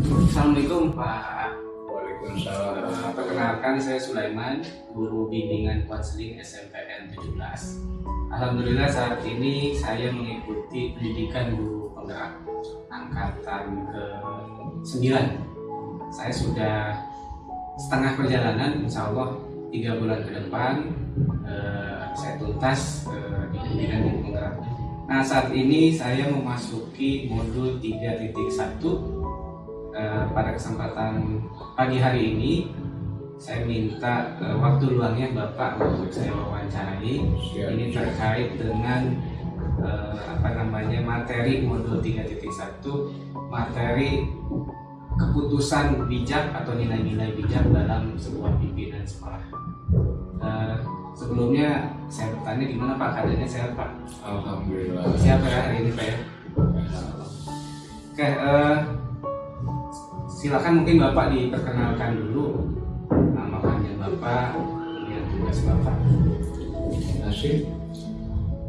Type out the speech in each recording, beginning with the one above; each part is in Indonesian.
Assalamualaikum Pak. Waalaikumsalam. Perkenalkan saya Sulaiman, guru bimbingan konseling SMPN 17. Alhamdulillah saat ini saya mengikuti pendidikan guru penggerak angkatan ke-9. Saya sudah setengah perjalanan, insya Allah 3 bulan ke depan saya tuntas di pendidikan guru penggerak. Nah, saat ini saya memasuki modul 3.1. Pada kesempatan pagi hari ini saya minta waktu luangnya Bapak untuk saya wawancarai. Ini terkait dengan materi modul 3.1, materi keputusan bijak atau nilai-nilai bijak dalam sebuah pimpinan sekolah. Sebelumnya saya bertanya gimana Pak keadaannya, sehat Pak? Alhamdulillah. Siapa ya hari ini Pak ya? Oke, silakan mungkin Bapak diperkenalkan dulu nama panjang Bapak, kemudian tugas Bapak. Terima kasih.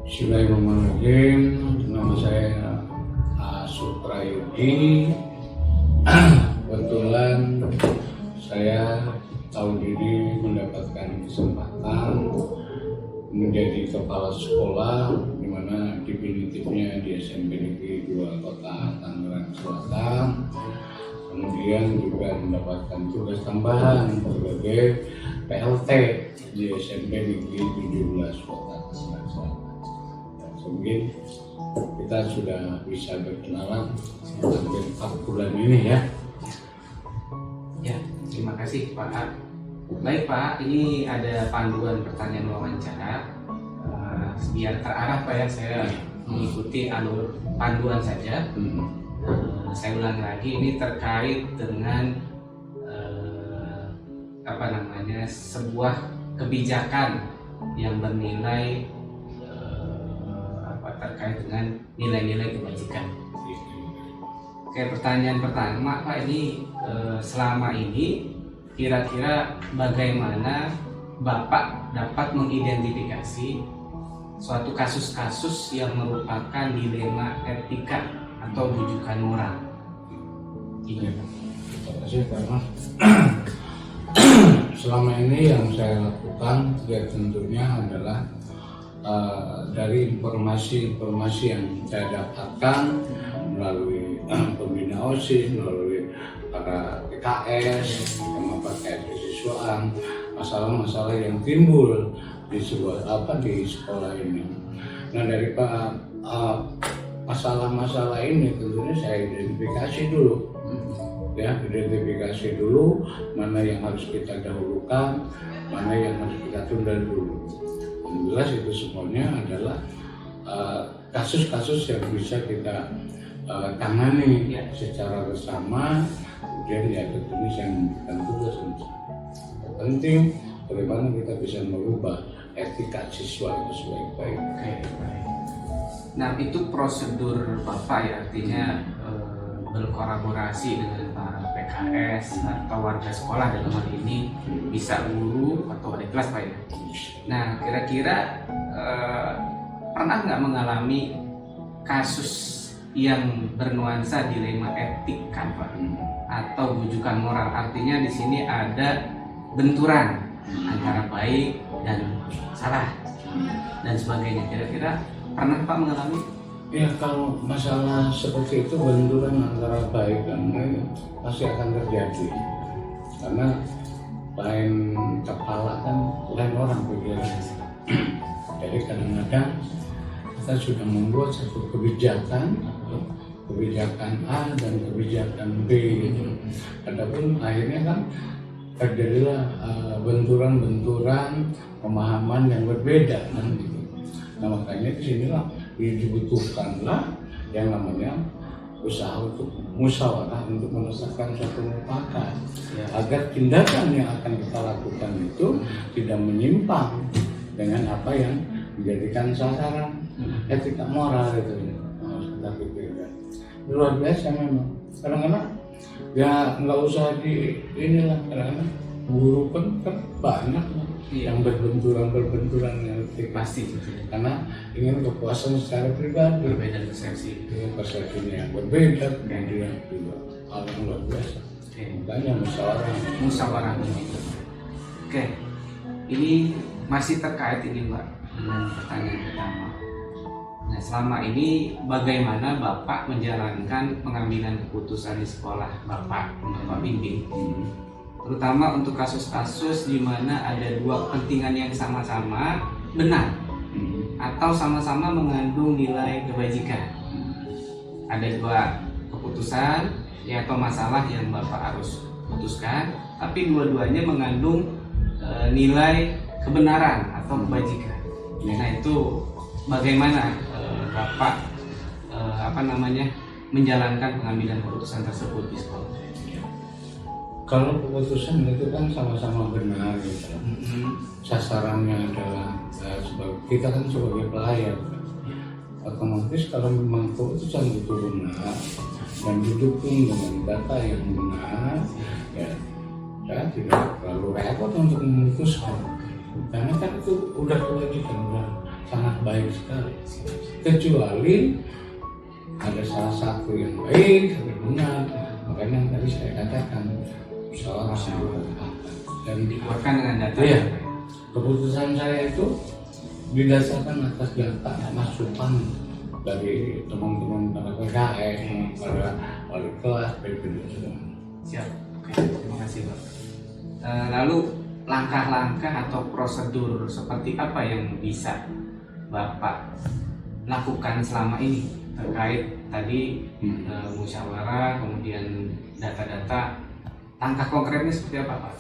Bismillahirrahmanirrahim. Nama saya Suprayudi. Kebetulan saya tahun ini mendapatkan kesempatan menjadi kepala sekolah, di mana definitifnya di SMP Negeri 2 Kota Tangerang Selatan. Kemudian juga mendapatkan tugas tambahan sebagai PLT di SMP Negeri 17 Kota Tangerang Selatan. Mungkin kita sudah bisa berkenalan hampir 4 bulan ini ya. Ya, terima kasih Pak. Baik Pak, ini ada panduan pertanyaan wawancara. Biar terarah Pak ya, saya mengikuti alur panduan saja. Saya ulangi lagi, ini terkait dengan sebuah kebijakan yang bernilai terkait dengan nilai-nilai kebajikan. Oke, pertanyaan pertama Pak, ini selama ini kira-kira bagaimana Bapak dapat mengidentifikasi suatu kasus-kasus yang merupakan dilema etika atau rujukan moral? Terima kasih karena selama ini yang saya lakukan ya tentunya adalah dari informasi-informasi yang saya dapatkan melalui pembina OSIS, melalui para PKS, PKS kesiswaan, masalah-masalah yang timbul di sekolah ini. Nah, dari masalah-masalah ini tentunya saya identifikasi dulu, identifikasi dulu mana yang harus kita dahulukan, mana yang harus kita tunda dulu. Yang jelas itu semuanya adalah kasus-kasus yang bisa kita tangani secara bersama. Kemudian ya tentunya saya memberikan tugas yang penting bagaimana kita bisa merubah etika siswa itu sebaik-baik. Nah, itu prosedur Bapak ya, artinya berkolaborasi dengan para PKS atau warga sekolah dalam hal ini, bisa guru atau adik kelas Pak ya. Nah, kira-kira pernah nggak mengalami kasus yang bernuansa dilema etika Pak, atau rujukan moral? Artinya di sini ada benturan antara baik dan salah dan sebagainya. Kira-kira pernah Pak mengalami? Ya, kalau masalah seperti itu benturan antara baik dan baik pasti akan terjadi, karena lain kepala kan lain orang pikiran. Jadi kadang-kadang kita sudah membuat satu kebijakan A dan kebijakan B gitu. Adapun akhirnya kan terjadilah benturan-benturan pemahaman yang berbeda kan gitu. Nah, makanya disinilah dibutuhkanlah yang namanya usaha untuk musyawarah untuk menyelesaikan suatu mufakat, agar tindakan yang akan kita lakukan itu tidak menyimpang dengan apa yang menjadikan sasaran etika moral itu. Kita pikirkan luar biasa memang. Kadang-kadang ya nggak usah di inilah, kadang-kadang guru kan banyak yang berbenturan yang Pasti karena ingin kepuasan secara pribadi, berbeda persepsi. persepsinya yang berbeda kemudian juga hal yang luar biasa. Oke. Makanya Musyawarah ini. Oke, ini masih terkait ini Mbak dengan pertanyaan pertama. Nah, selama ini bagaimana Bapak menjalankan pengambilan keputusan di sekolah Bapak bimbing, terutama untuk kasus-kasus di mana ada dua kepentingan yang sama-sama benar atau sama-sama mengandung nilai kebajikan. Ada dua keputusan ya atau masalah yang Bapak harus putuskan, tapi dua-duanya mengandung nilai kebenaran atau kebajikan. Nah, itu bagaimana Bapak menjalankan pengambilan keputusan tersebut di sekolah? Kalau keputusan itu kan sama-sama benar gitu. Sasarannya adalah kita kan sebagai pelayan. Otomatis kalau memang keputusan itu benar dan didukung dengan data yang benar, ya saya tidak terlalu repot untuk memutuskan. Karena kan itu udah kewajiban, udah sangat baik sekali. Kecuali ada salah satu yang baik, satu benar. Makanya tadi saya katakan musyawarah dan Dikeluarkan dengan data. Iya. Keputusan saya itu didasarkan atas data masukan dari teman-teman para PKN, para wali kelas, semua. Siap. Oke, terima kasih Pak. Lalu langkah-langkah atau prosedur seperti apa yang bisa Bapak lakukan selama ini terkait tadi musyawarah, kemudian data-data, langkah konkretnya seperti apa Pak?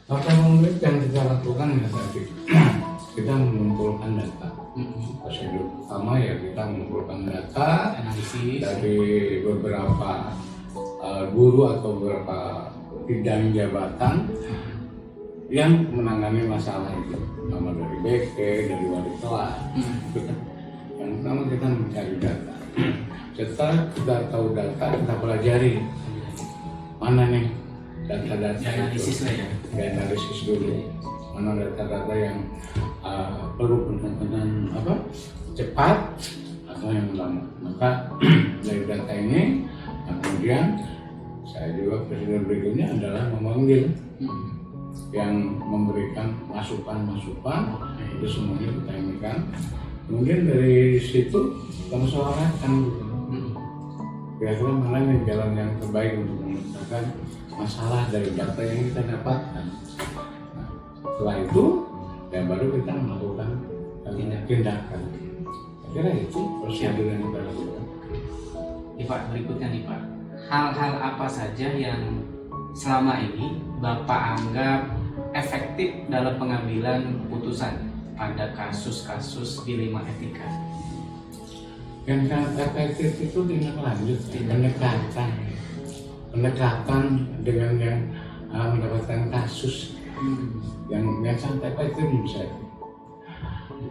Langkah konkret yang kita lakukan ya tadi kita mengumpulkan data. Prosedur pertama ya kita mengumpulkan data Analisis dari beberapa guru atau beberapa bidang jabatan yang menangani masalah itu, nama dari BK, dari wali kelas. Yang pertama kita mencari data. Setelah kita tahu data, kita pelajari mana nih data-data analisis itu. lah ya. Dianalisis dulu mana data-data yang perlu benar-benar cepat atau yang lama. Maka dari data ini, kemudian saya juga prosedur berikutnya adalah memanggil yang memberikan masukan-masukan, itu semuanya kita inikan. Kemudian dari situ kita musyawarahkan kira-kira mana nih jalan yang terbaik untuk menyelesaikan masalah dari data yang kita dapatkan. Nah, setelah itu ya baru kita melakukan tindakan. Kira itu prosedur yang kita lakukan. Nih Pak, berikutnya nih Pak, hal-hal apa saja yang selama ini Bapak anggap efektif dalam pengambilan keputusan pada kasus-kasus dilema etika? Yang sangat efektif itu tindak lanjut, pendekatan dengan yang mendapatkan kasus yang sangat efektif menurut saya.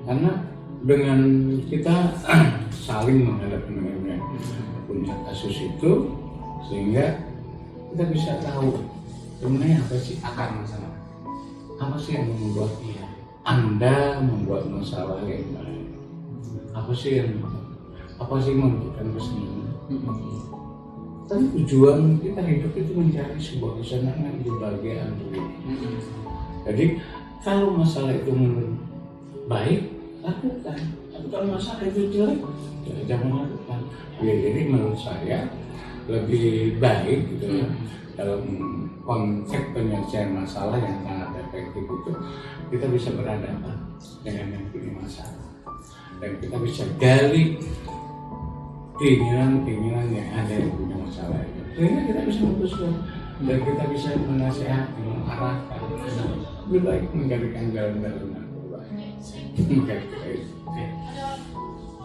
Karena dengan kita saling menghadapi dengan punya kasus itu, sehingga kita bisa tahu sebenarnya apa sih Akar masalah. apa sih yang membuat Anda membuat masalah yang baik, apa sih yang memberikan kesenangan. Tapi tujuan kita hidup itu mencari sebuah kesenangan, kebahagiaan dulu. Jadi kalau masalah itu menurut baik, lakukan. Tapi kalau masalah itu jelek, ya jangan lakukan. Ya, jadi menurut saya lebih baik gitu ya, dalam konteks penyelesaian masalah yang sangat efektif itu kita bisa berhadapan dengan yang punya masalah dan kita bisa gali keinginan yang ada yang punya masalah itu, sehingga kita bisa memutuskan dan kita bisa menasihati, mengarahkan. Lebih baik menggalikan jalan-jalan yang terbaik. Oke.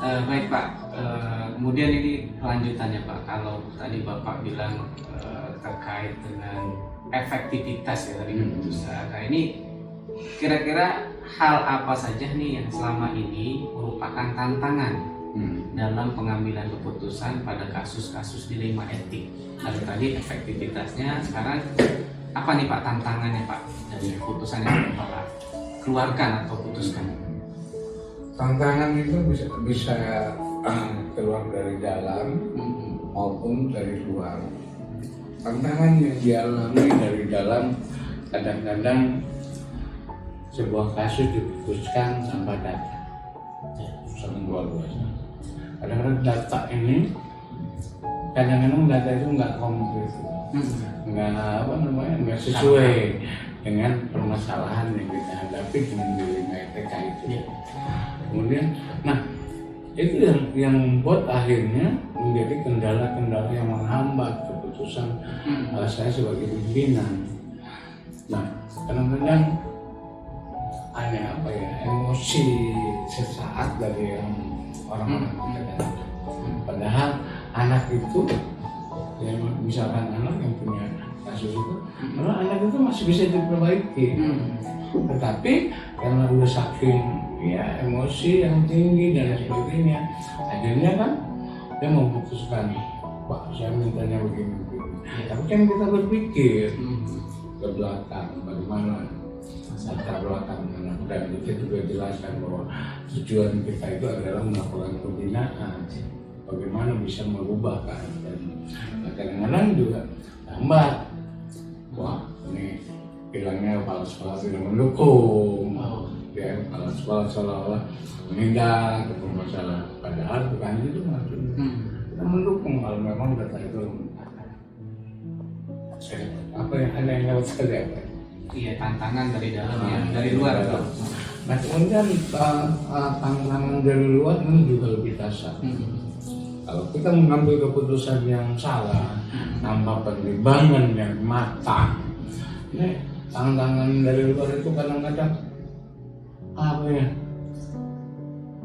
Baik Pak, kemudian ini kelanjutannya Pak, kalau tadi Bapak bilang terkait dengan efektivitas ya dari keputusan. Nah ini kira-kira hal apa saja nih yang selama ini merupakan tantangan dalam pengambilan keputusan pada kasus-kasus dilema etik? Dari tadi efektivitasnya, sekarang apa nih Pak tantangannya Pak dari keputusan yang Bapak keluarkan atau putuskan? Tantangan itu bisa keluar dari dalam maupun dari luar. Tantangan yang dialami dari dalam, kadang-kadang sebuah kasus diputuskan tanpa data, sangat luar biasa. Kadang-kadang data ini, kadang-kadang data itu nggak komplit, nggak sesuai dengan permasalahan yang kita hadapi dengan nilai TK itu. Kemudian, nah itu yang membuat akhirnya menjadi kendala-kendala yang menghambat keputusan saya sebagai pimpinan. Nah, kadang-kadang ada emosi sesaat dari orang-orang terdekat. Padahal anak itu, ya misalkan anak yang punya kasus itu, malah anak itu masih bisa diperbaiki. Tetapi karena udah saking emosi yang tinggi dan sebagainya, akhirnya kan dia memutuskan, Pak, saya mintanya begini. Tapi kan kita berpikir ke belakang, bagaimana latar belakang anak, dan kita juga jelaskan bahwa tujuan kita itu adalah melakukan pembinaan, bagaimana bisa merubah keadaan. Nah, kadang-kadang juga lambat, wah ini bilangnya kepala sekolah tidak mendukung, ya kepala sekolah seolah-olah menindak atau masalah, padahal bukan itu maksudnya. Kita mendukung kalau memang data itu apa yang ada yang lewat saja. Iya, tantangan dari dalam ya, dari luar. Nah, kemudian tantangan dari luar ini juga lebih dasar. Kalau kita mengambil keputusan yang salah tanpa pertimbangan yang matang, ini tantangan dari luar itu kadang-kadang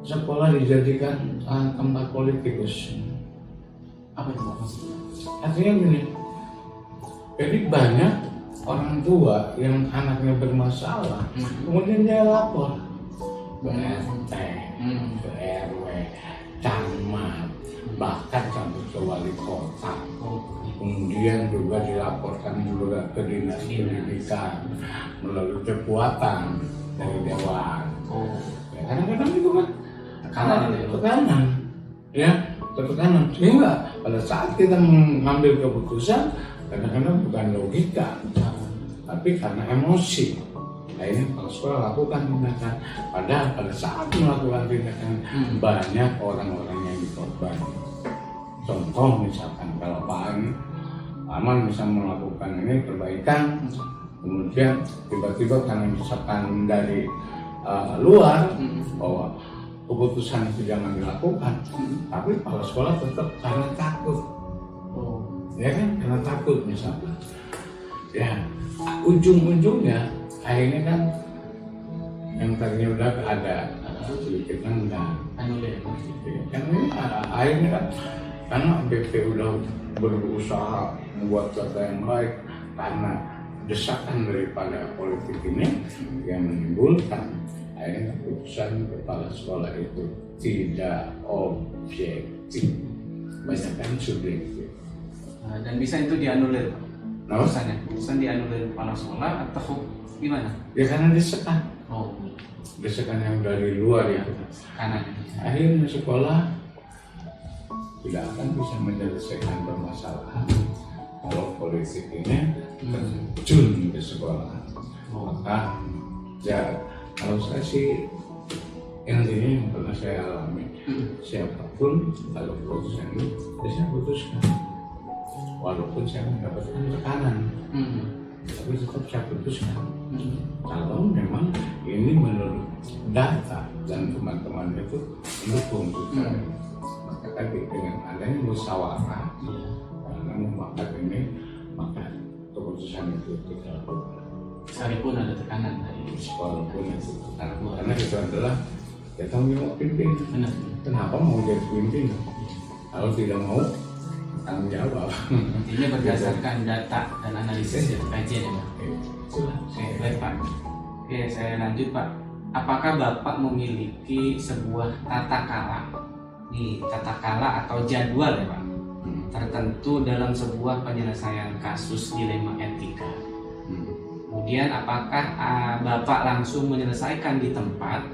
sekolah dijadikan tempat politikus. Apa itu maksudnya? Artinya gini, jadi banyak orang tua yang anaknya bermasalah, kemudian dia lapor ke RT, ke RW, camat, bahkan sampai ke wali kota. Kemudian juga dilaporkan juga ke dinas pendidikan melalui kekuatan dari dewan. Ya, kadang-kadang itu kan tekanan, sehingga pada saat kita mengambil keputusan kadang-kadang bukan logika, tapi karena emosi. Nah, ini kalau sekolah lakukan tindakan, padahal pada saat melakukan tindakan banyak orang-orang yang dikorban. Contoh misalkan kalau Pak Aman bisa melakukan ini perbaikan, kemudian tiba-tiba karena misalkan dari luar bahwa keputusan itu jangan dilakukan, tapi kepala sekolah tetap karena takut. Ya kan, karena takut misalnya. Ya, ujung-ujungnya akhirnya kan yang tadinya udah ada sedikit enggak. Kan ini akhirnya kan karena BP udah berusaha membuat data yang baik, karena desakan daripada politik ini yang menimbulkan akhirnya keputusan kepala sekolah itu tidak objektif, banyak kan subjektif. Dan bisa itu dianulir, keputusan dianulir kepala sekolah atau gimana? Ya karena desakan. Desakan yang dari luar ya. Kanan. Akhirnya sekolah tidak akan bisa menyelesaikan permasalahan kalau politik ini terjun ke sekolah. Maka ya kalau saya sih yang ini yang pernah saya alami, siapapun kalau keputusan ini saya putuskan. Walaupun saya mendapatkan tekanan, tapi tetap saya putuskan. Kalau memang ini menurut data dan teman-teman itu mendukung kita, maka tadi dengan adanya musyawarah, karena memakat ini, maka keputusan itu kita lakukan. Sekalipun ada tekanan dari sekolah pun itu tekanan, karena itu adalah kita mau pimpin. Kenapa mau jadi pimpin? Kalau tidak mau tanggung jawab. Intinya berdasarkan data dan analisis ya, kajian ya Pak. Oke, baik Pak. Oke, saya lanjut Pak. Apakah Bapak memiliki sebuah tata kala atau jadwal ya Pak, tertentu dalam sebuah penyelesaian kasus dilema etika? Kemudian apakah Bapak langsung menyelesaikan di tempat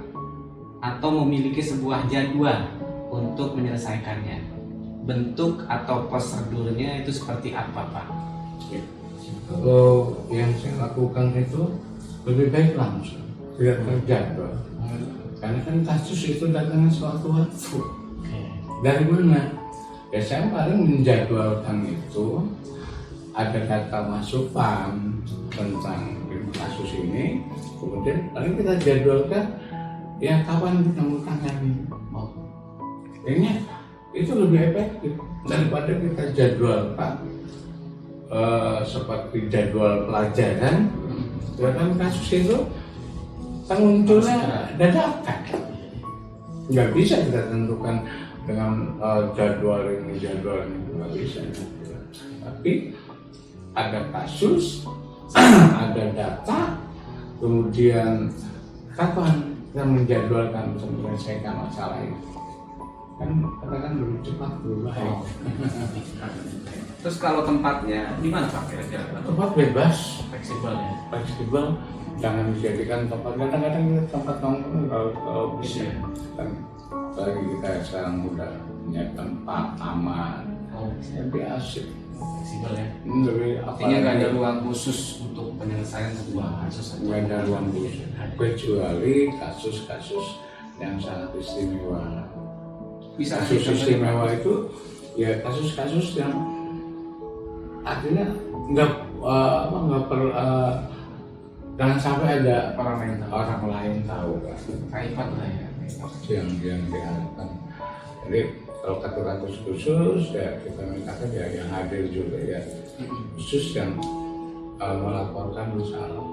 atau memiliki sebuah jadwal untuk menyelesaikannya? bentuk atau prosedurnya itu seperti apa Pak? Kalau yang saya lakukan itu lebih baik langsung, tidak terjadwal. Karena kan kasus itu datangnya suatu waktu. Dari mana? Ya saya paling menjadwalkan itu, ada data masukan tentang kasus ini, kemudian paling kita jadwalkan ya kapan kita mau tangani. Kayaknya itu lebih efektif daripada kita jadwalkan seperti jadwal pelajaran. Dalam kasus itu kan munculnya dadakan, nggak bisa kita tentukan dengan jadwal ini nggak bisa. Tapi ada kasus, ada data, kemudian kapan kita menjadwalkan untuk menyelesaikan masalah ini, kan katakan lebih cepat lebih baik. Terus kalau tempatnya di mana Pak kira-kira? Tempat bebas, Fleksibel ya. fleksibel, jangan dijadikan tempat. Kadang-kadang kita tempat nongkrong kalau bisa kan, bagi kita sekarang udah punya tempat aman, lebih asik, Fleksibel ya. lebih Artinya nggak ada ruang khusus untuk penyelesaian sebuah kasus. nggak ada ruang khusus, kecuali kasus-kasus yang sangat istimewa. Bisa Kasus istimewa itu ya kasus-kasus yang artinya nggak jangan sampai ada orang lain tahu kan. private lah ya. Yang diharapkan. Jadi kalau kasus khusus ya kita mintakan ya yang hadir juga ya khusus yang melaporkan masalah.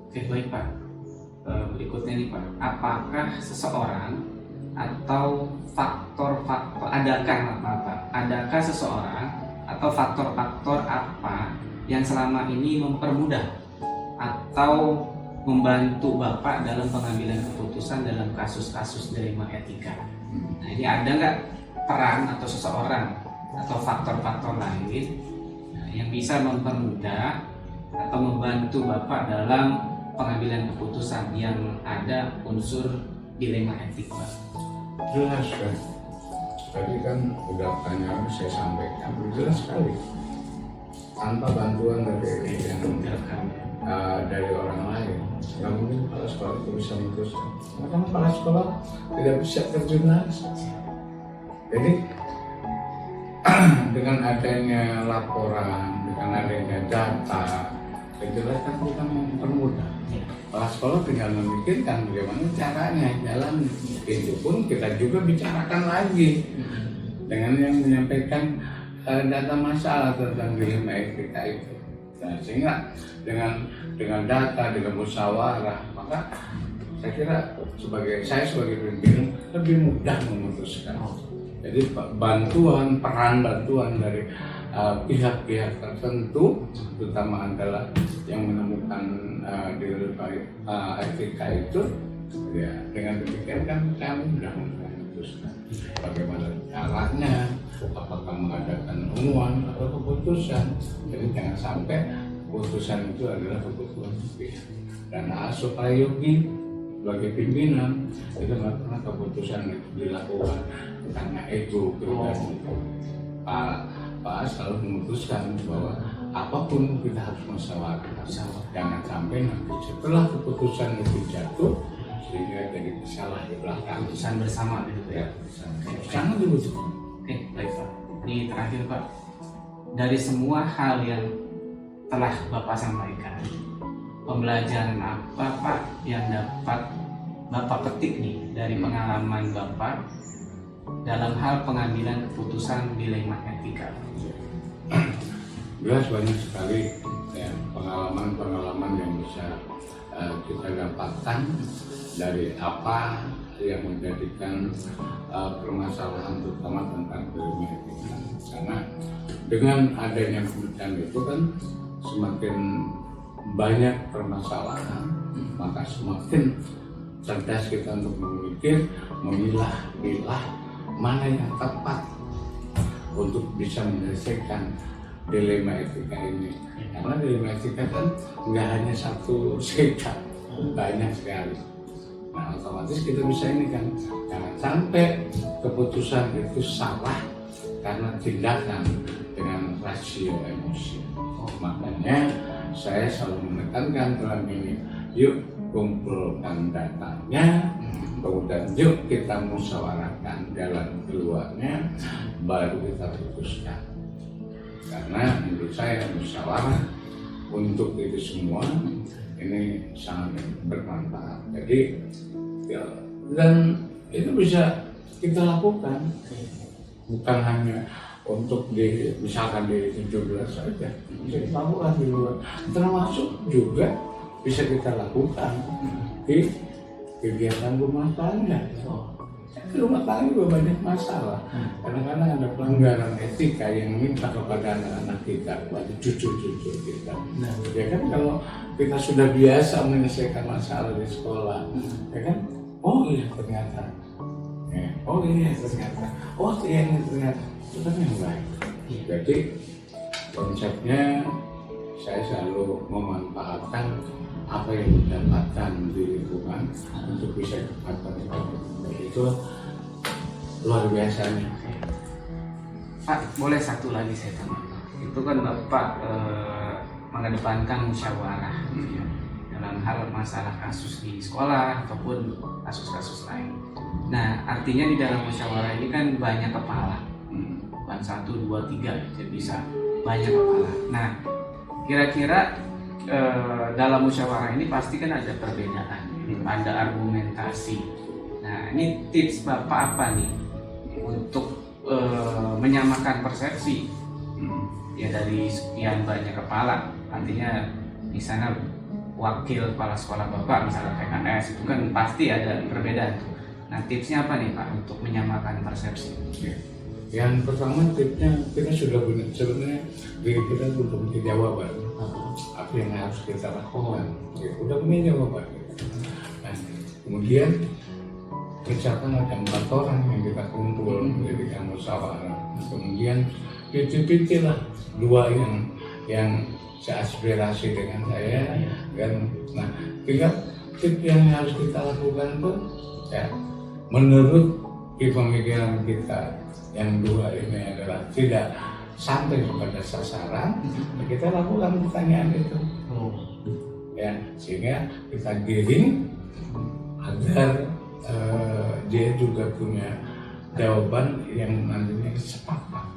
Oke baik Pak. Berikutnya nih Pak, apakah seseorang atau faktor-faktor adakah seseorang atau faktor-faktor apa yang selama ini mempermudah atau membantu Bapak dalam pengambilan keputusan dalam kasus-kasus dilema etika? Nah ini ada nggak peran atau seseorang atau faktor-faktor lain yang bisa mempermudah atau membantu Bapak dalam pengambilan keputusan yang ada unsur dilema etik Pak? Jelas kan, tadi kan udah tanya saya sampaikan jelas sekali, tanpa bantuan dari dari orang lain nggak mungkin kepala sekolah itu bisa memutuskan, karena kepala sekolah tidak bisa terjun langsung. Jadi dengan adanya laporan, dengan adanya data, jelas kan kita mempermudah. Kepala sekolah tinggal memikirkan bagaimana caranya jalan. Itu pun kita juga bicarakan lagi dengan yang menyampaikan data masalah tentang dilema etika itu. Nah, sehingga dengan data, dengan musyawarah, maka saya kira sebagai pimpinan lebih mudah memutuskan. Jadi peran bantuan dari pihak-pihak tertentu, terutama adalah yang menemukan dilema etika itu, ya dengan demikian kan saya mudah memutuskan bagaimana caranya, apakah mengadakan umuman atau keputusan. Jadi jangan sampai keputusan itu adalah keputusan pihak. Dan supaya Yogi sebagai pimpinan itu nggak pernah keputusan itu dilakukan karena ego pribadi. Pak selalu memutuskan bahwa apapun kita harus musyawarah. Jangan sampai nanti setelah keputusan itu jatuh sehingga jadi salah di belakang. Keputusan bersama gitu ya. Sangat dibutuhkan. Oke baik Pak. Ini terakhir Pak, dari semua hal yang telah Bapak sampaikan, pembelajaran apa Pak yang dapat Bapak petik nih dari pengalaman Bapak dalam hal pengambilan keputusan dilema etika? Jelas banyak sekali ya, pengalaman yang bisa kita dapatkan dari apa yang menjadikan permasalahan terutama tentang dilema etika. Karena dengan adanya penelitian itu kan semakin banyak permasalahan, maka semakin cerdas kita untuk memikir, memilah mana yang tepat untuk bisa menyelesaikan dilema etika ini. Karena dilema etika kan nggak hanya satu sikap, banyak sekali. Nah otomatis kita bisa ini kan, jangan sampai keputusan itu salah karena tindakan dengan rasio emosi. Makanya saya selalu menekankan dalam ini, yuk kumpulkan datanya, kemudian yuk kita musyawarahkan jalan keluarnya, baru kita putuskan. Karena menurut saya musyawarah untuk itu semua ini sangat bermanfaat. Jadi ya, dan itu bisa kita lakukan, bukan hanya untuk misalkan di 17 saja, bisa kita lakukan di luar, termasuk juga bisa kita lakukan di kegiatan rumah tangga. Di rumah tangga juga banyak masalah. Kadang-kadang ada pelanggaran etika yang minta kepada anak-anak kita, kepada cucu-cucu kita. Ya kan kalau kita sudah biasa menyelesaikan masalah di sekolah, ya kan? Oh iya ternyata, oh iya ternyata, oh iya ternyata, itu kan yang baik. Jadi konsepnya saya selalu memanfaatkan apa yang didapatkan di lingkungan untuk bisa cepat itu luar biasanya. Pak, boleh satu lagi saya tanya. Itu kan Bapak mengedepankan musyawarah gitu ya, dalam hal masalah kasus di sekolah ataupun kasus-kasus lain. Nah, artinya di dalam musyawarah ini kan banyak kepala, bukan 1, 2, 3, jadi bisa banyak kepala. Nah, kira-kira dalam musyawarah ini pasti kan ada perbedaan, ada argumentasi. Nah, ini tips Bapak apa nih untuk menyamakan persepsi ya dari sekian banyak kepala? Artinya di sana wakil kepala sekolah Bapak misalnya PKS itu kan pasti ada perbedaan. Nah, tipsnya apa nih Pak untuk menyamakan persepsi? Yang pertama tipsnya kita sudah benar sebenarnya diri kita sudah punya jawaban apa yang harus kita lakukan, ya, udah punya jawaban. Nah, kemudian misalkan ada 4 orang yang kita kumpul menjadikan musyawarah, kemudian pilih-pilihlah 2 yang seaspirasi dengan saya kan. Nah, tinggal tips yang harus kita lakukan pun ya menurut pemikiran kita yang 2 ini adalah tidak sampai kepada sasaran, kita lakukan pertanyaan itu ya, sehingga kita giring agar dia juga punya jawaban yang nantinya sepakat.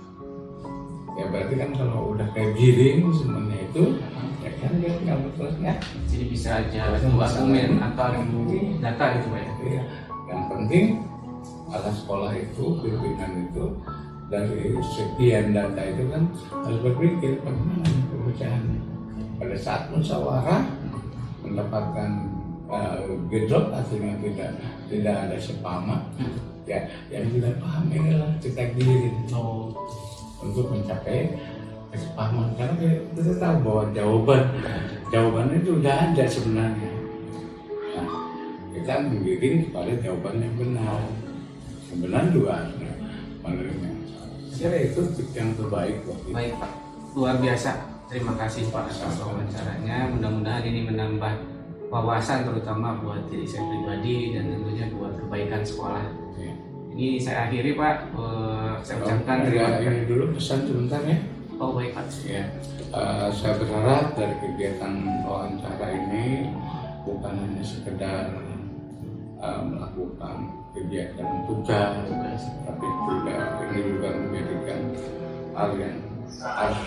Ya berarti kan kalau udah kayak giring semuanya itu, ya kan dia nggak betulnya. Jadi bisa aja argumen atau data gitu Pak ya. Yang penting atas sekolah itu, pimpinan itu dari sekian data itu kan harus berpikir bagaimana pemecahannya. Pada saat musyawarah mendapatkan gejolak, artinya tidak ada sepama, ya yang tidak paham inilah kita giring untuk mencapai kesepahaman, karena kita tahu bahwa jawabannya itu sudah ada sebenarnya. Nah, kita menggiring kepada jawaban yang benar. Sebenarnya juga harusnya menerima. Saya itu tips yang terbaik buat kita. Baik Pak, luar biasa. Terima kasih Pak atas wawancaranya. Mudah-mudahan ini menambah wawasan terutama buat diri saya pribadi dan tentunya buat kebaikan sekolah. Ya. Ini saya akhiri Pak. Saya ucapkan terima kasih. Ini dulu pesan sebentar ya. Oh baik Pak. Ya. Saya berharap dari kegiatan wawancara ini bukan hanya sekedar melakukan kegiatan tugas, tapi ini juga menjadikan hal yang harus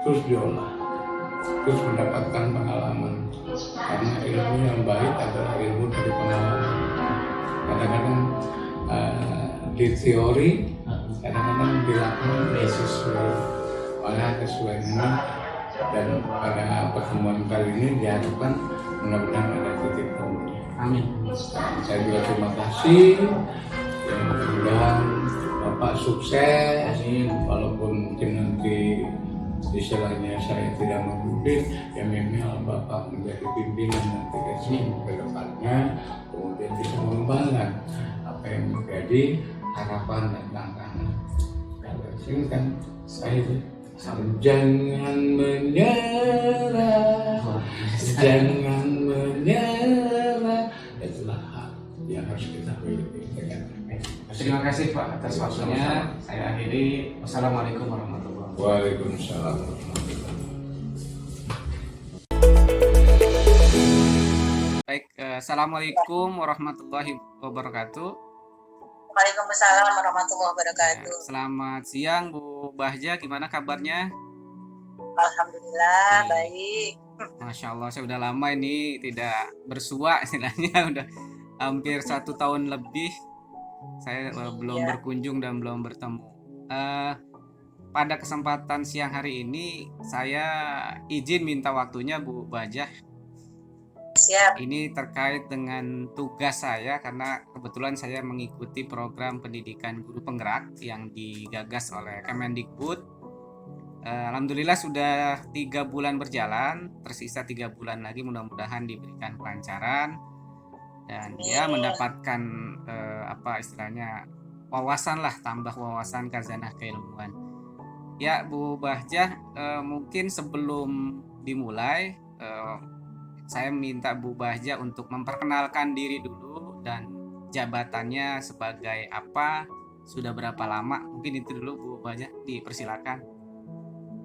terus diolah, terus mendapatkan pengalaman, karena ilmu yang baik adalah ilmu dari pengalaman. Kadang-kadang di teori, kadang-kadang di lapangan sesuai ini. Dan pada pertemuan kali ini diharapkan mudah-mudahan ada titik temu. Amin. Saya juga terima kasih. Ya, mudah-mudahan Bapak sukses. Walaupun mungkin nanti istilahnya saya tidak memimpin, ya memang Bapak menjadi pimpinan nanti ke depannya, kemudian bisa mengembangkan apa yang menjadi harapan dan tantangan. Kalau sini kan saya itu jangan menyerah, jangan menyerah. yang harus kita pikirkan. Terima kasih Pak atas waktunya. Saya akhiri. Wassalamualaikum warahmatullahi wabarakatuh. Waalaikumsalam warahmatullahi wabarakatuh. Baik, assalamualaikum warahmatullahi wabarakatuh. Waalaikumsalam warahmatullahi Ya, wabarakatuh. selamat siang Bu Bahja, gimana kabarnya? Alhamdulillah Baik. baik. Masya Allah, saya udah lama ini tidak bersua istilahnya, udah hampir 1 tahun lebih saya belum Ya, berkunjung dan belum bertemu. Eh, Pada kesempatan siang hari ini saya izin minta waktunya Bu Bahja. siap. Ini terkait dengan tugas saya karena kebetulan saya mengikuti program pendidikan guru penggerak yang digagas oleh Kemendikbud. Alhamdulillah sudah 3 bulan berjalan, tersisa 3 bulan lagi mudah-mudahan diberikan kelancaran dan dia Amin. mendapatkan apa istilahnya wawasan lah, tambah wawasan khazanah keilmuan. Ya Bu Bahjah, mungkin sebelum dimulai saya minta Bu Bahjah untuk memperkenalkan diri dulu dan jabatannya sebagai apa, sudah berapa lama, mungkin itu dulu Bu Bahjah, dipersilakan.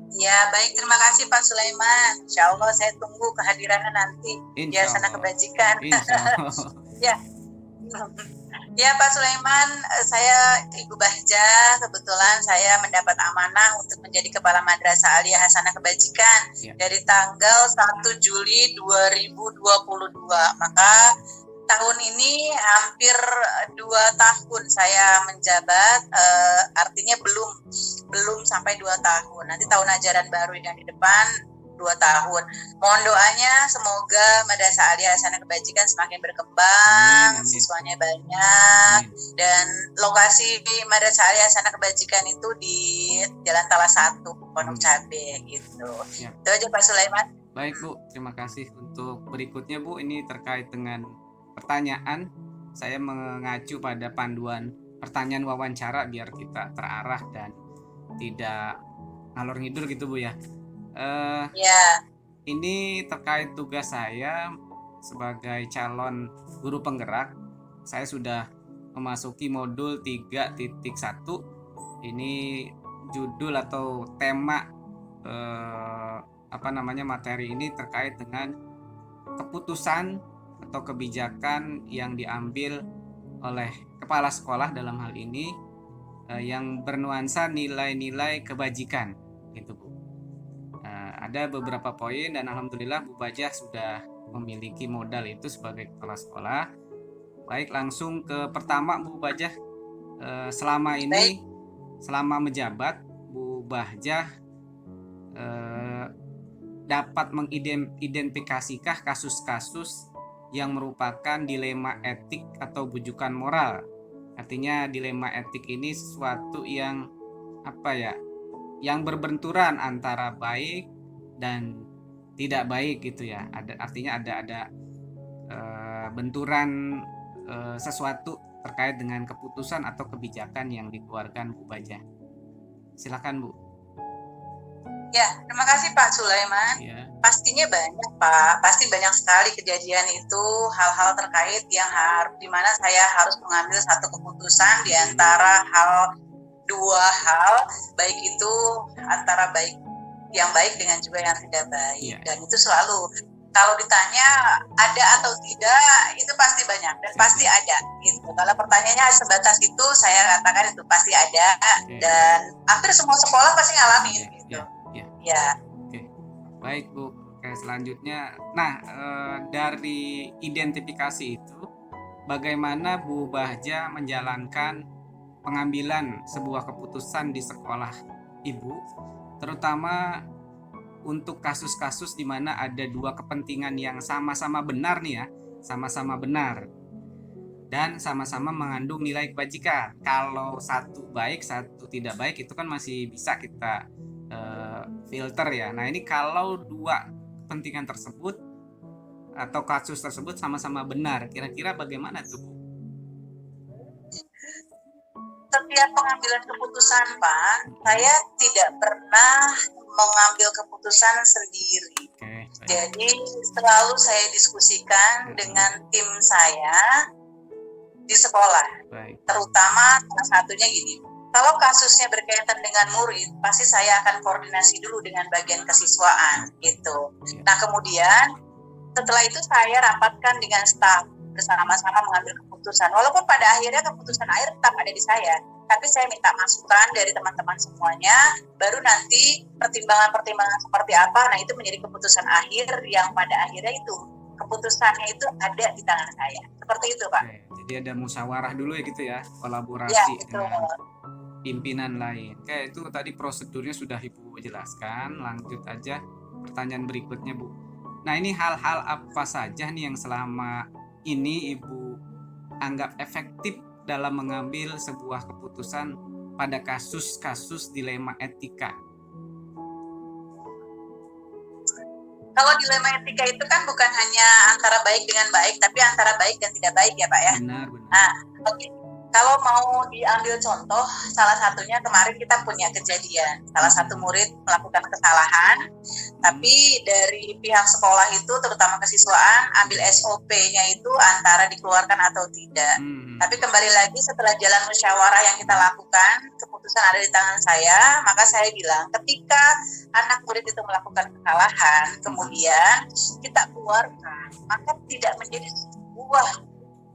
Ya, baik. Terima kasih Pak Sulaiman. Insya Allah saya tunggu kehadirannya nanti di Insya Yayasan Allah. Kebajikan. Insya Allah. Ya. Ya Pak Sulaiman, saya Ibu Bahja. Kebetulan saya mendapat amanah untuk menjadi Kepala Madrasah Aliyah Hasanah Kebajikan Ya. dari tanggal 1 Juli 2022. Maka tahun ini hampir 2 tahun saya menjabat, artinya belum sampai 2 tahun. Nanti tahun ajaran baru yang di depan 2 tahun. Mohon doanya semoga Madrasah Aliyah Hasanah Kebajikan semakin berkembang, Amin, amin. siswanya banyak, Amin. dan lokasi Madrasah Aliyah Hasanah Kebajikan itu di Jalan Talas 1, Pondok Cabe gitu. Ya. Itu aja Pak Sulaiman. Baik Bu, terima kasih. Untuk berikutnya Bu, ini terkait dengan pertanyaan. Saya mengacu pada panduan pertanyaan wawancara biar kita terarah dan tidak ngalor ngidul gitu Bu ya. Ya, Ini terkait tugas saya sebagai calon guru penggerak. Saya sudah memasuki modul 3.1. Ini judul atau tema materi ini terkait dengan keputusan atau kebijakan yang diambil oleh kepala sekolah dalam hal ini yang bernuansa nilai-nilai kebajikan gitu Bu. Ada beberapa poin dan alhamdulillah Bu Bahjah sudah memiliki modal itu sebagai kepala sekolah. Baik, langsung ke pertama Bu Bahjah. Selama ini, selama menjabat, Bu Bahjah dapat mengidentifikasikan kasus-kasus yang merupakan dilema etik atau bujukan moral. Artinya dilema etik ini sesuatu yang yang berbenturan antara baik dan tidak baik gitu ya. Artinya ada benturan sesuatu terkait dengan keputusan atau kebijakan yang dikeluarkan Bu Bahjah. Silakan Bu. ya, terima kasih Pak Sulaiman. Ya. Pastinya banyak Pak, pasti banyak sekali kejadian itu, hal-hal terkait yang dimana saya harus mengambil satu keputusan di antara dua hal, baik itu antara yang baik dengan juga yang tidak baik. Iya. Dan itu selalu, kalau ditanya ada atau tidak, itu pasti banyak dan pasti ada gitu. Kalau pertanyaannya sebatas itu, saya katakan itu pasti ada. Oke. Dan hampir semua sekolah pasti ngalamin gitu. Ya. Oke. Baik Bu. Oke, selanjutnya, nah dari identifikasi itu, bagaimana Bu Bahjah menjalankan pengambilan sebuah keputusan di sekolah Ibu, terutama untuk kasus-kasus di mana ada dua kepentingan yang sama-sama benar nih ya, sama-sama benar dan sama-sama mengandung nilai kebajikan. Kalau satu baik, satu tidak baik, itu kan masih bisa kita filter ya. Nah ini kalau dua kepentingan tersebut atau kasus tersebut sama-sama benar, kira-kira bagaimana tuh Bu? Setiap pengambilan keputusan Pak, saya tidak pernah mengambil keputusan sendiri. Oke, baik. Jadi selalu saya diskusikan dengan tim saya di sekolah. Baik. Terutama salah satunya gini, kalau kasusnya berkaitan dengan murid, pasti saya akan koordinasi dulu dengan bagian kesiswaan gitu. Nah kemudian setelah itu saya rapatkan dengan staf bersama-sama mengambil keputusan. Walaupun pada akhirnya keputusan akhir tetap ada di saya, tapi saya minta masukan dari teman-teman semuanya, baru nanti pertimbangan-pertimbangan seperti apa, nah itu menjadi keputusan akhir yang pada akhirnya itu keputusannya itu ada di tangan saya. Seperti itu, Pak. Oke, jadi ada musyawarah dulu ya gitu ya, kolaborasi Ya, betul. dengan pimpinan lain. Oke, itu tadi prosedurnya sudah Ibu jelaskan. Lanjut aja pertanyaan berikutnya, Bu. Nah, ini hal-hal apa saja nih yang selama ini Ibu anggap efektif dalam mengambil sebuah keputusan pada kasus-kasus dilema etika? Kalau dilema etika itu kan bukan hanya antara baik dengan baik, tapi antara baik dan tidak baik ya Pak ya. Benar. Nah, oke. Kalau mau diambil contoh, salah satunya kemarin kita punya kejadian. Salah satu murid melakukan kesalahan, tapi dari pihak sekolah itu, terutama kesiswaan, ambil SOP-nya itu antara dikeluarkan atau tidak. Tapi kembali lagi setelah jalan musyawarah yang kita lakukan, keputusan ada di tangan saya, maka saya bilang ketika anak murid itu melakukan kesalahan, kemudian kita keluarkan, maka tidak menjadi sebuah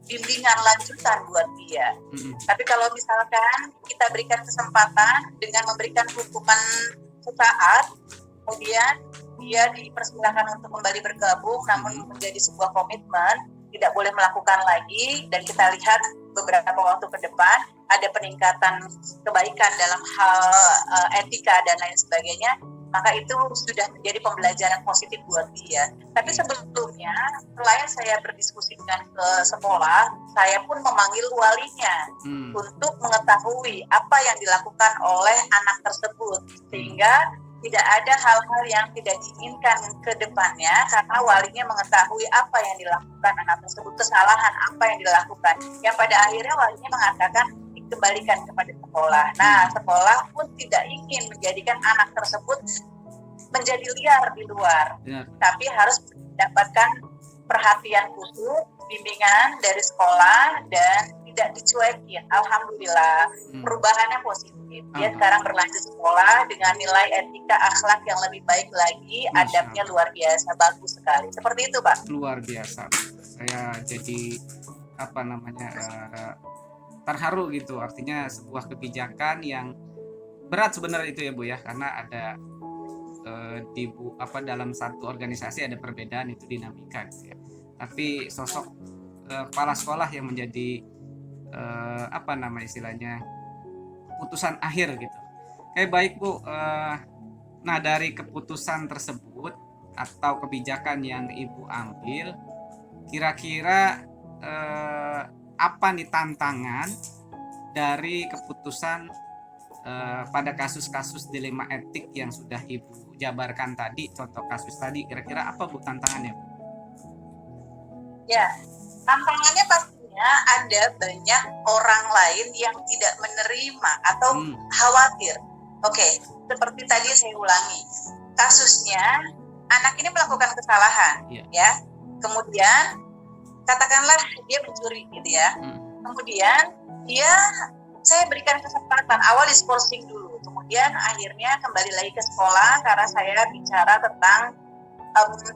bimbingan lanjutan buat dia. Tapi kalau misalkan kita berikan kesempatan dengan memberikan hukuman sesaat, kemudian dia dipersilakan untuk kembali bergabung, namun menjadi sebuah komitmen, tidak boleh melakukan lagi, dan kita lihat beberapa waktu ke depan ada peningkatan kebaikan dalam hal etika dan lain sebagainya, maka itu sudah menjadi pembelajaran positif buat dia. Tapi sebelumnya, selain saya berdiskusi dengan ke sekolah, saya pun memanggil walinya untuk mengetahui apa yang dilakukan oleh anak tersebut, sehingga tidak ada hal-hal yang tidak diinginkan ke depannya, karena walinya mengetahui apa yang dilakukan anak tersebut, kesalahan apa yang dilakukan, yang pada akhirnya walinya mengatakan dikembalikan kepada sekolah. Nah, sekolah pun tidak ingin menjadikan anak tersebut menjadi liar di luar, tapi harus mendapatkan perhatian khusus, bimbingan dari sekolah, dan tidak dicuekin. Alhamdulillah, perubahannya positif. Dia sekarang berlanjut sekolah dengan nilai etika akhlak yang lebih baik lagi, adabnya luar biasa, bagus sekali. Seperti itu, Pak. Luar biasa. Saya jadi terharu gitu, artinya sebuah kebijakan yang berat sebenarnya itu ya Bu ya, karena ada dalam satu organisasi ada perbedaan, itu dinamika gitu ya. Tapi sosok kepala sekolah yang menjadi istilahnya keputusan akhir gitu. Baik Bu, nah dari keputusan tersebut atau kebijakan yang Ibu ambil, kira-kira apa nih tantangan dari keputusan pada kasus-kasus dilema etik yang sudah Ibu jabarkan tadi, contoh kasus tadi, kira-kira apa Bu tantangannya? Ya, tantangannya pastinya ada banyak orang lain yang tidak menerima atau khawatir. Oke, seperti tadi saya ulangi, kasusnya anak ini melakukan kesalahan, ya, kemudian katakanlah dia mencuri gitu ya, kemudian saya berikan kesempatan, awal diskorsing dulu, kemudian akhirnya kembali lagi ke sekolah karena saya bicara tentang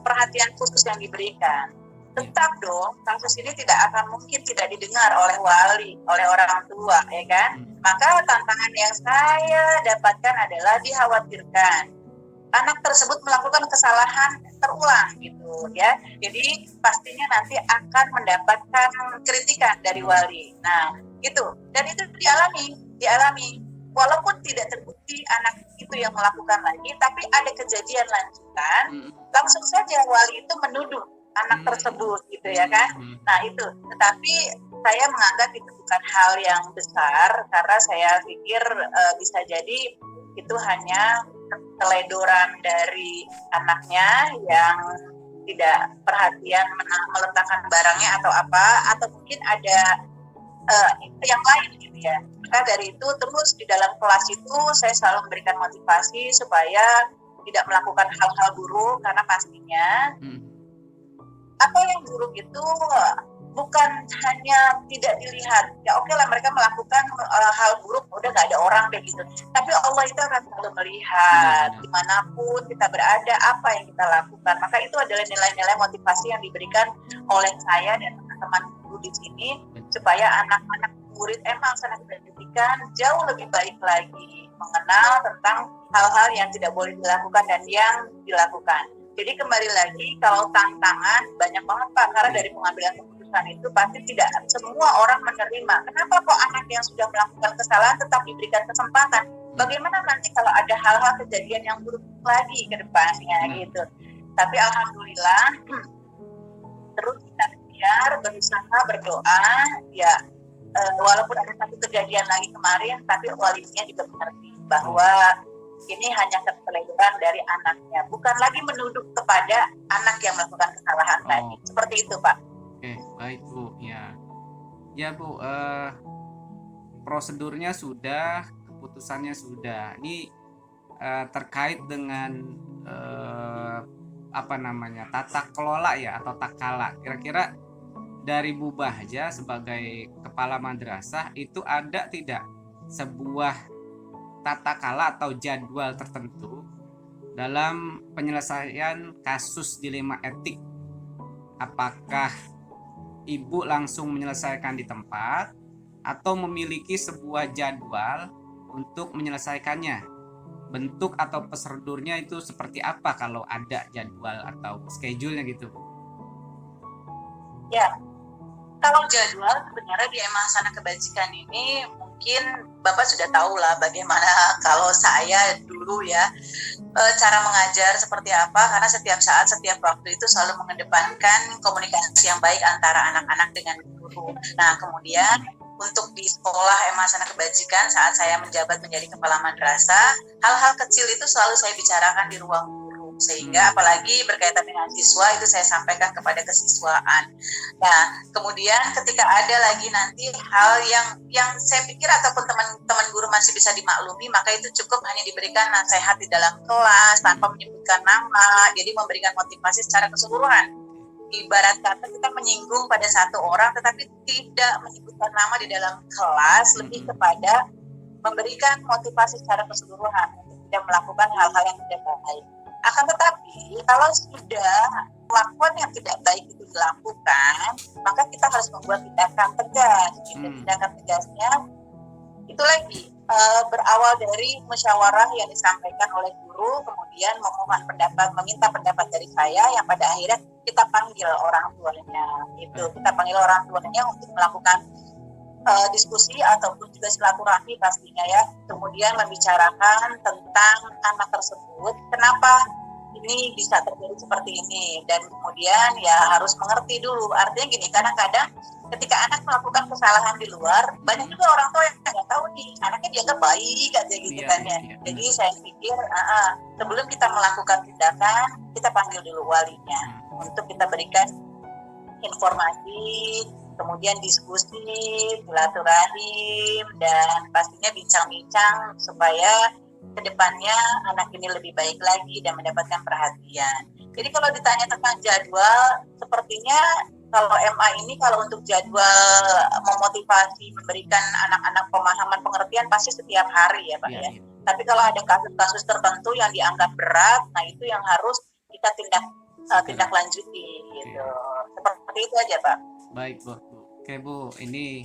perhatian khusus yang diberikan. Tetap dong, kasus ini tidak akan mungkin tidak didengar oleh wali, oleh orang tua, ya kan? Maka tantangan yang saya dapatkan adalah dikhawatirkan anak tersebut melakukan kesalahan terulang gitu ya. Jadi pastinya nanti akan mendapatkan kritikan dari wali. Nah, gitu. Dan itu dialami. Walaupun tidak terbukti anak itu yang melakukan lagi, tapi ada kejadian lanjutan, langsung saja wali itu menuduh anak tersebut gitu ya kan. Nah, itu. Tetapi saya menganggap itu bukan hal yang besar, karena saya pikir bisa jadi itu hanya keteledoran dari anaknya yang tidak perhatian meletakkan barangnya atau apa, atau mungkin ada yang lain gitu ya. Maka dari itu terus di dalam kelas itu saya selalu memberikan motivasi supaya tidak melakukan hal-hal buruk, karena pastinya apa yang buruk itu bukan hanya tidak dilihat, ya oke lah mereka melakukan hal buruk, udah gak ada orang deh gitu, tapi Allah itu akan selalu melihat dimanapun kita berada apa yang kita lakukan. Maka itu adalah nilai-nilai motivasi yang diberikan oleh saya dan teman-teman guru di sini, supaya anak-anak murid emang sangat pendidikan jauh lebih baik lagi mengenal tentang hal-hal yang tidak boleh dilakukan dan yang dilakukan. Jadi kembali lagi, kalau tantangan banyak banget Pak, karena dari pengambilan keputusan itu pasti tidak semua orang menerima. Kenapa kok anak yang sudah melakukan kesalahan tetap diberikan kesempatan? Bagaimana nanti kalau ada hal-hal kejadian yang buruk lagi ke depannya gitu. Tapi alhamdulillah terus kita biar berusaha berdoa ya, walaupun ada satu kejadian lagi kemarin, tapi walinya juga mengerti bahwa ini hanya kesalahan dari anaknya, bukan lagi menuduh kepada anak yang melakukan kesalahan tadi. Seperti itu, Pak. Oke, baik Bu. Ya Bu, prosedurnya sudah, keputusannya sudah. Ini terkait dengan tata kelola ya atau takala. Kira-kira dari Bu Bahja sebagai kepala madrasah itu ada tidak sebuah tata kala atau jadwal tertentu dalam penyelesaian kasus dilema etik? Apakah ibu langsung menyelesaikan di tempat atau memiliki sebuah jadwal untuk menyelesaikannya? Bentuk atau prosedurnya itu seperti apa kalau ada jadwal atau schedule-nya gitu? Ya, kalau jadwal sebenarnya di Emahsana Kebajikan ini mungkin Bapak sudah tahu lah bagaimana kalau saya dulu ya cara mengajar seperti apa, karena setiap saat, setiap waktu itu selalu mengedepankan komunikasi yang baik antara anak-anak dengan guru. Nah kemudian untuk di sekolah Emahsana Kebajikan saat saya menjabat menjadi kepala madrasah, hal-hal kecil itu selalu saya bicarakan di ruang guru, sehingga apalagi berkaitan dengan siswa itu saya sampaikan kepada kesiswaan. Nah kemudian ketika ada lagi nanti hal yang saya pikir ataupun teman-teman guru masih bisa dimaklumi, maka itu cukup hanya diberikan nasihat di dalam kelas tanpa menyebutkan nama, jadi memberikan motivasi secara keseluruhan. Ibarat kata kita menyinggung pada satu orang tetapi tidak menyebutkan nama di dalam kelas, lebih kepada memberikan motivasi secara keseluruhan untuk tidak melakukan hal-hal yang tidak baik. Akan tetapi kalau sudah kelakuan yang tidak baik itu dilakukan, maka kita harus membuat tindakan tegas. Tindakan tegasnya itu lagi berawal dari musyawarah yang disampaikan oleh guru, kemudian meminta pendapat dari saya, yang pada akhirnya kita panggil orang tuanya. Kita panggil orang tuanya untuk melakukan diskusi ataupun juga silaturahmi pastinya ya. Kemudian membicarakan tentang anak tersebut, kenapa ini bisa terjadi seperti ini, dan kemudian ya harus mengerti dulu. Artinya gini, kadang-kadang ketika anak melakukan kesalahan di luar, banyak juga orang tua yang nggak tahu nih anaknya dianggap baik aja gitu kan ya. Jadi saya pikir sebelum kita melakukan tindakan, kita panggil dulu walinya untuk kita berikan informasi, kemudian diskusi, silaturahim, dan pastinya bincang-bincang supaya kedepannya anak ini lebih baik lagi dan mendapatkan perhatian. Jadi kalau ditanya tentang jadwal, sepertinya kalau MA ini kalau untuk jadwal memotivasi, memberikan anak-anak pemahaman pengertian pasti setiap hari ya Pak ya. Tapi kalau ada kasus-kasus tertentu yang dianggap berat, nah itu yang harus kita tindak lanjuti gitu. Seperti itu aja Pak. Baik Bu. Oke Bu, ini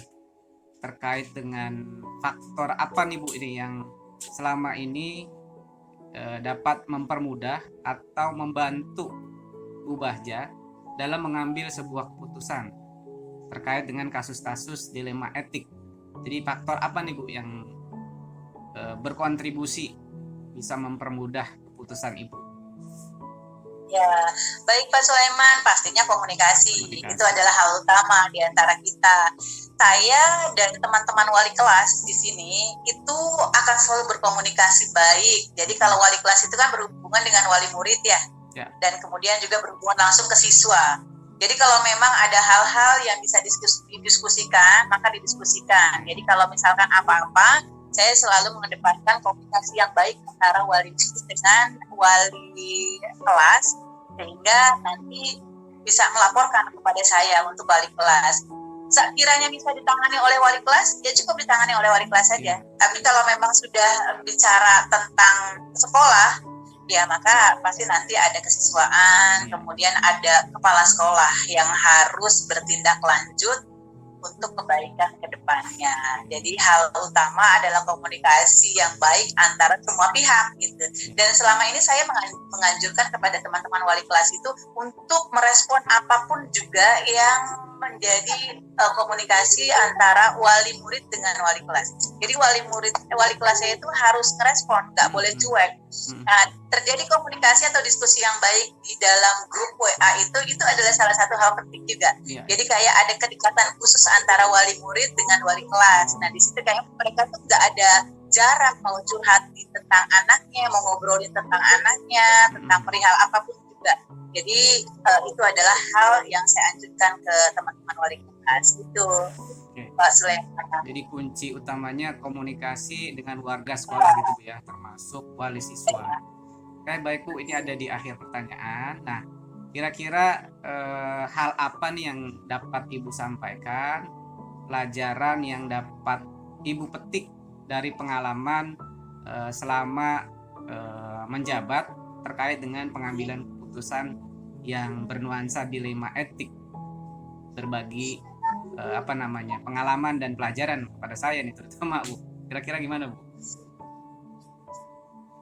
terkait dengan faktor apa nih Bu ini yang selama ini dapat mempermudah atau membantu Bu Bahja dalam mengambil sebuah keputusan terkait dengan kasus-kasus dilema etik. Jadi faktor apa nih Bu yang berkontribusi bisa mempermudah keputusan Ibu? Ya, baik Pak Sulaiman, pastinya komunikasi. Itu adalah hal utama di antara kita. Saya dan teman-teman wali kelas di sini itu akan selalu berkomunikasi baik. Jadi kalau wali kelas itu kan berhubungan dengan wali murid ya. Dan kemudian juga berhubungan langsung ke siswa. Jadi kalau memang ada hal-hal yang bisa didiskusikan, maka didiskusikan. Jadi kalau misalkan apa-apa, saya selalu mengedepankan komunikasi yang baik antara wali dengan wali kelas, sehingga nanti bisa melaporkan kepada saya untuk wali kelas. Sekiranya bisa ditangani oleh wali kelas, ya cukup ditangani oleh wali kelas saja. Tapi kalau memang sudah bicara tentang sekolah, ya maka pasti nanti ada kesiswaan, kemudian ada kepala sekolah yang harus bertindak lanjut untuk kebaikan ke depannya. Jadi hal utama adalah komunikasi yang baik antara semua pihak gitu. Dan selama ini saya menganjurkan kepada teman-teman wali kelas itu untuk merespon apapun juga yang menjadi komunikasi antara wali murid dengan wali kelas. Jadi wali kelas saya itu harus merespon, nggak boleh cuek. Nah, terjadi komunikasi atau diskusi yang baik di dalam grup WA itu adalah salah satu hal penting juga. Jadi kayak ada kedekatan khusus antara wali murid dengan wali kelas. Nah, di situ kayak mereka tuh nggak ada jarak mau curhat tentang anaknya, mau ngobrolin tentang anaknya, tentang perihal apapun juga. Jadi itu adalah hal yang saya anjurkan ke teman-teman wali kelas itu, Pak Sulaiman. Jadi kunci utamanya komunikasi dengan warga sekolah gitu Bu ya, termasuk wali siswa. Oke, baik Bu, ini ada di akhir pertanyaan. Nah, kira-kira hal apa nih yang dapat Ibu sampaikan, pelajaran yang dapat Ibu petik dari pengalaman selama menjabat terkait dengan pengambilan keputusan yang bernuansa dilema etik, berbagi pengalaman dan pelajaran kepada saya nih terutama Bu. Kira-kira gimana Bu?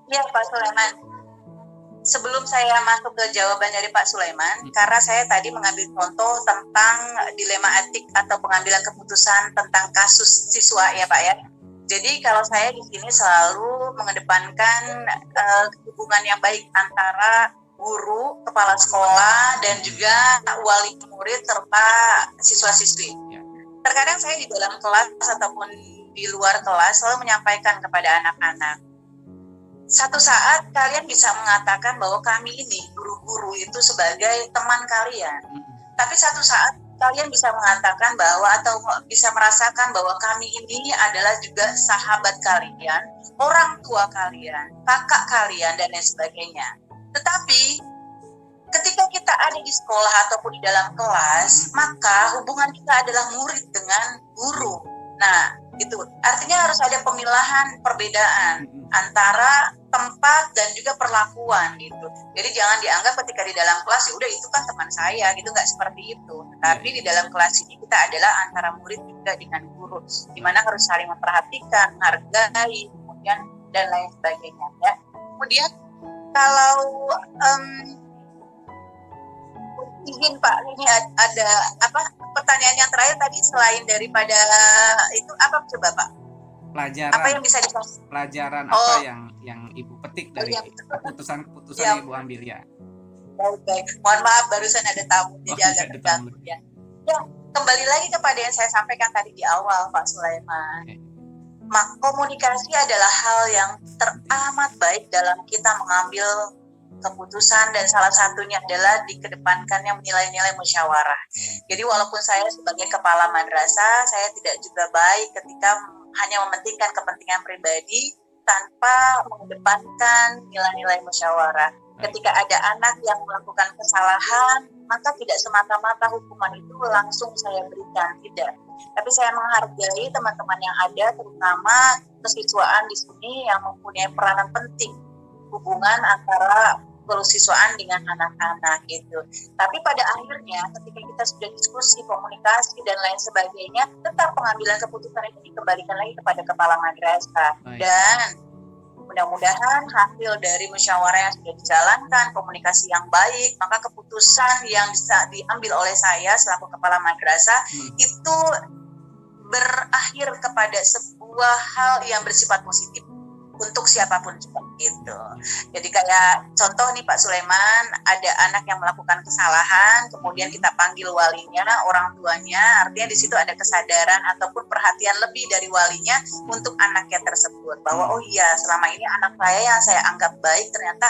Iya Pak Sulaiman. Sebelum saya masuk ke jawaban dari Pak Sulaiman, karena saya tadi mengambil contoh tentang dilema etik atau pengambilan keputusan tentang kasus siswa ya Pak ya. Jadi kalau saya di sini selalu mengedepankan hubungan yang baik antara guru, kepala sekolah, dan juga wali murid serta siswa-siswi. Terkadang saya di dalam kelas ataupun di luar kelas selalu menyampaikan kepada anak-anak, satu saat kalian bisa mengatakan bahwa kami ini guru-guru itu sebagai teman kalian. Tapi satu saat kalian bisa mengatakan bahwa atau bisa merasakan bahwa kami ini adalah juga sahabat kalian, orang tua kalian, kakak kalian, dan lain sebagainya. Tetapi ketika kita ada di sekolah ataupun di dalam kelas, maka hubungan kita adalah murid dengan guru. Nah, itu artinya harus ada pemilahan, perbedaan antara tempat dan juga perlakuan gitu. Jadi jangan dianggap ketika di dalam kelas ya udah itu kan teman saya gitu, nggak seperti itu. Tapi di dalam kelas ini kita adalah antara murid juga dengan guru, di mana harus saling memperhatikan, menghargai, kemudian dan lain sebagainya ya. Kemudian kalau izin Pak, ini ada pertanyaan yang terakhir tadi selain daripada itu apa coba Pak? Pelajaran apa yang bisa dikasih? Pelajaran apa yang Ibu petik dari keputusan yang Ibu ambil ya? Baik. Mohon maaf barusan ada tamu jadi agak terganggu ya. Ya, kembali lagi kepada yang saya sampaikan tadi di awal Pak Sulaiman. Komunikasi adalah hal yang teramat baik dalam kita mengambil keputusan, dan salah satunya adalah dikedepankannya nilai-nilai musyawarah. Jadi walaupun saya sebagai kepala madrasah, saya tidak juga baik ketika hanya mementingkan kepentingan pribadi tanpa mengedepankan nilai-nilai musyawarah. Ketika ada anak yang melakukan kesalahan, maka tidak semata-mata hukuman itu langsung saya berikan, tidak. Tapi saya menghargai teman-teman yang ada, terutama kesiswaan di sini yang mempunyai peranan penting hubungan antara kesiswaan dengan anak-anak gitu. Tapi pada akhirnya ketika kita sudah diskusi, komunikasi dan lain sebagainya, tetap pengambilan keputusan itu dikembalikan lagi kepada kepala madrasah. Dan mudah-mudahan hasil dari musyawarah yang sudah dijalankan, komunikasi yang baik, maka keputusan yang bisa diambil oleh saya selaku kepala madrasah itu berakhir kepada sebuah hal yang bersifat positif untuk siapapun juga gitu. Jadi kayak contoh nih Pak Sulaiman, ada anak yang melakukan kesalahan, kemudian kita panggil walinya, orang tuanya, artinya di situ ada kesadaran ataupun perhatian lebih dari walinya untuk anaknya tersebut, bahwa oh iya selama ini anak saya yang saya anggap baik ternyata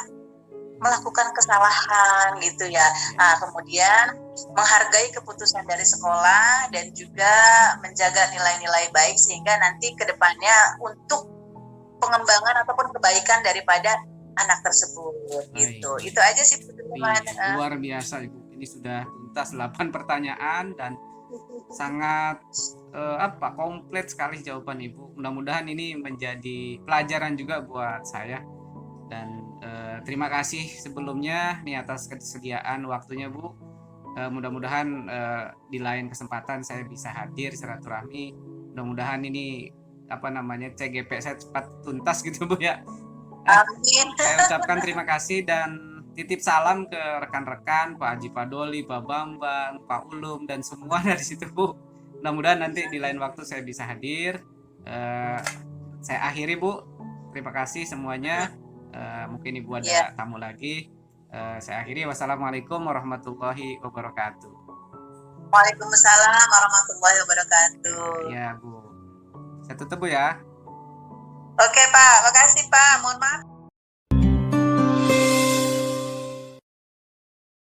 melakukan kesalahan gitu ya. Nah, kemudian menghargai keputusan dari sekolah dan juga menjaga nilai-nilai baik sehingga nanti ke depannya untuk pengembangan ataupun kebaikan daripada anak tersebut gitu. Itu aja sih luar biasa Ibu. Ini sudah tuntas 8 pertanyaan dan sangat komplit sekali jawaban Ibu. Mudah-mudahan ini menjadi pelajaran juga buat saya. Dan terima kasih sebelumnya nih atas kesediaan waktunya Bu. Mudah-mudahan di lain kesempatan saya bisa hadir silaturahmi. Mudah-mudahan ini CGP saya cepat tuntas gitu Bu ya. Amin. Saya ucapkan terima kasih dan titip salam ke rekan-rekan Pak Haji Padoli, Pak Bambang, Pak Ulum dan semua dari situ Bu. Mudah-mudahan nanti di lain waktu saya bisa hadir. Saya akhiri Bu. Terima kasih semuanya. Mungkin Ibu ada tamu lagi. Saya akhiri. Wassalamualaikum warahmatullahi wabarakatuh. Waalaikumsalam warahmatullahi wabarakatuh. Ya Bu. Saya tutup Bu ya. Oke Pak, makasih Pak.